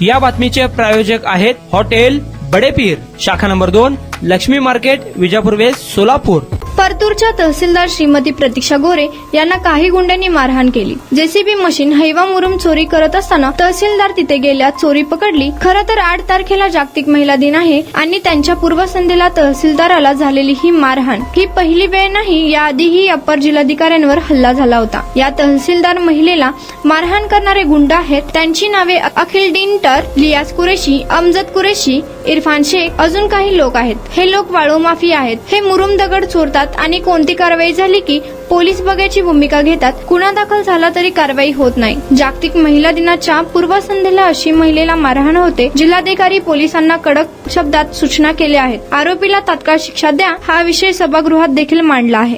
या बातमीचे प्रायोजक आहेत हॉटेल बडेपीर, शाखा number 2, Lakshmi market, Vijapur west, Solapur. परतूरच्या तहसीलदार श्रीमती प्रतीक्षा गोरे यांना काही गुंड्यांनी मारहाण केली। जेसीबी मशीन हैवा मुरुम चोरी करत असताना तहसीलदार तिथे गेल्या, चोरी पकडली। खरं तर 8 तारखेला जागतिक महिला दिन आहे आणि त्यांच्या पूर्वसंध्येला तहसीलदाराला झालेली ही मारहाण ही पहिली वेळ नाही, याआधीही अप्पर जिल्हाधिकाऱ्यांवर हल्ला झाला होता। या तहसीलदार महिलेला मारहाण करणारे गुंड आहेत, त्यांची नावे अखिल डिंटर, लियास कुरेशी, अमजद कुरेशी, इरफान शेख, अजून काही लोक आहेत। हे लोक वाळू माफिया आहेत। हे मुरुम दगड चोरतात आणि कोणती कारवाई झाली की पोलीस बघायची भूमिका घेतात। गुन्हा दाखल झाला तरी कारवाई होत नाही। जागतिक महिला दिनाच्या पूर्वसंध्येला अशी महिलेला मारहाण होते। जिल्हाधिकारी पोलिसांना कडक शब्दात सूचना केल्या आहेत। आरोपीला तात्काळ शिक्षा द्या, हा विषय सभागृहात देखील मांडला आहे।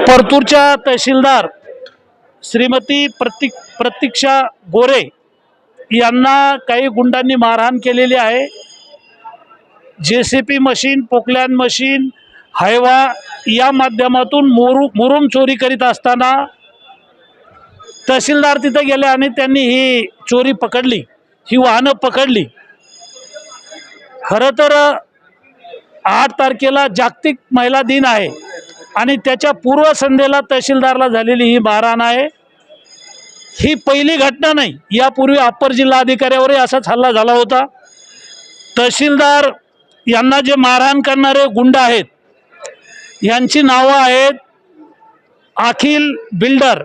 परतूरच्या तहसीलदार श्रीमती प्रतीक्षा गोरे यांना काही गुंडांनी मारहाण केलेली आहे। जेसीपी मशीन, पोकलॅन मशीन, हैवा या माध्यमातून मुरुम चोरी करीत असताना तहसीलदार तिथे गेले आणि त्यांनी ही चोरी पकडली, ही वाहनं पकडली। खरं तर 8 तारखेला जागतिक महिला दिन आहे आणि त्याच्या पूर्वसंध्येला तहसीलदारला झालेली ही मारहाण आहे। ही पहिली घटना नाही, यापूर्वी अप्पर जिल्हाधिकाऱ्यावरही असाच हल्ला झाला होता। तहसीलदार यांना जे मारहाण करणारे गुंड आहेत यांची नावं आहेत अखिल बिल्डर,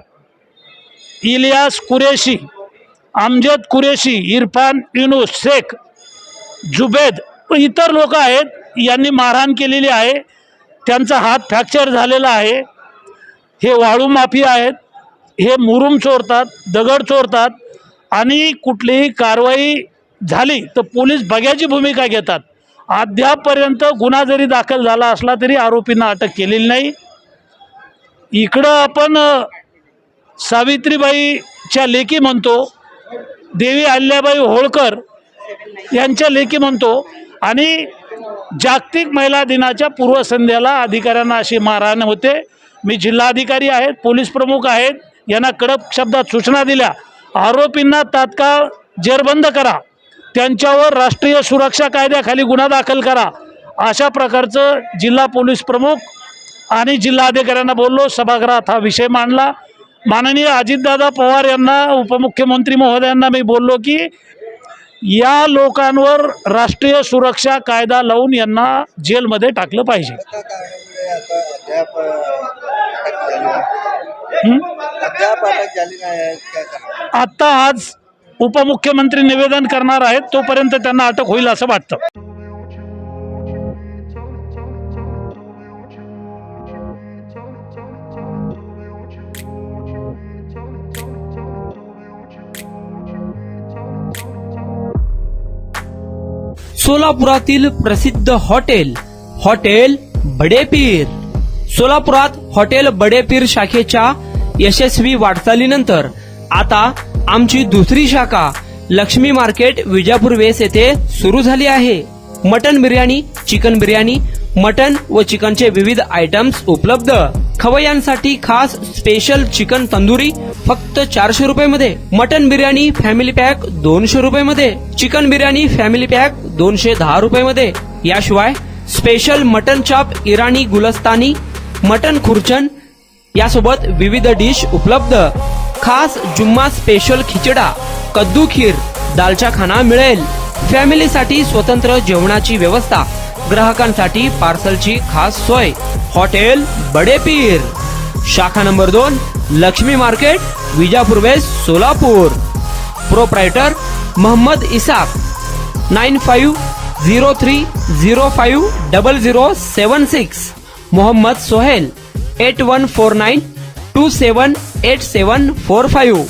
इलियास कुरेशी, अमजद कुरेशी, इरफान युनुस शेख, जुबेद, इतर लोक आहेत। यांनी मारहाण केलेली आहे। त्यांचा हात फ्रॅक्चर झालेला आहे। हे वाळू माफिया आहेत। हे मुरुम चोरतात, दगड चोरतात आणि कुठलीही कारवाई झाली तर पोलीस बघ्याची भूमिका घेतात। अद्यापपर्यंत गुन्हा जरी दाखल झाला असला तरी आरोपींना अटक केलेली नाही। इकडं आपण सावित्रीबाईच्या लेकी म्हणतो, देवी अहिल्याबाई होळकर यांच्या लेकी म्हणतो आणि जागतिक महिला दिनाच्या पूर्वसंध्येला अधिकाऱ्यांना अशी मारहाण होते। मी जिल्हाधिकारी आहेत, पोलीस प्रमुख आहेत, यांना कडक शब्दात सूचना दिल्या, आरोपींना तात्काळ जेरबंद करा, त्यांच्यावर राष्ट्रीय सुरक्षा कायद्याखाली गुन्हा दाखल करा, अशा प्रकारचं जिल्हा पोलीस प्रमुख आणि जिल्हाधिकाऱ्यांना बोललो। सभागृहात हा विषय मांडला। माननीय अजितदादा पवार यांना, उपमुख्यमंत्री महोदयांना मी बोललो की या लोकांवर राष्ट्रीय सुरक्षा कायदा लावून यांना जेलमध्ये टाकलं पाहिजे। आता आज उपमुख्यमंत्री निवेदन करणार आहेत, तोपर्यंत त्यांना अटक होईल असं वाटतं। सोलापुरातील प्रसिद्ध हॉटेल बडेपीर। सोलापुरात हॉटेल बडेपीर शाखेच्या यशस्वी वाटचालीनंतर आता आमची दुसरी शाखा लक्ष्मी मार्केट, विजापूर वेस्ट येथे सुरू झाली आहे। Mutton biryani, chicken biryani, mutton व चिकनचे विविध आयटम्स उपलब्ध। खवय्यांसाठी खास स्पेशल चिकन तंदुरी फक्त 400 रुपये मध्ये, मटन बिर्याणी फॅमिली पॅक 200 रुपये मध्ये, चिकन बिर्याणी फॅमिली पॅक 210 रुपये मध्ये। याशिवाय स्पेशल मटन चाप, इराणी गुलस्तानी, मटन खुर्चन यासोबत विविध डिश उपलब्ध। खास जुम्मा स्पेशल खिचडा, कद्दू खीर, दालचा खाना मिळेल। फॅमिलीसाठी स्वतंत्र जेवणाची व्यवस्था, ग्राहकांसाठी पार्सलची खास सोय। हॉटेल बडेपीर, शाखा number 2, Lakshmi market, Vijapur west, Solapur. Proprietor Mohammad Isak, 9503050076। Mohammad Sohail, 8149278745।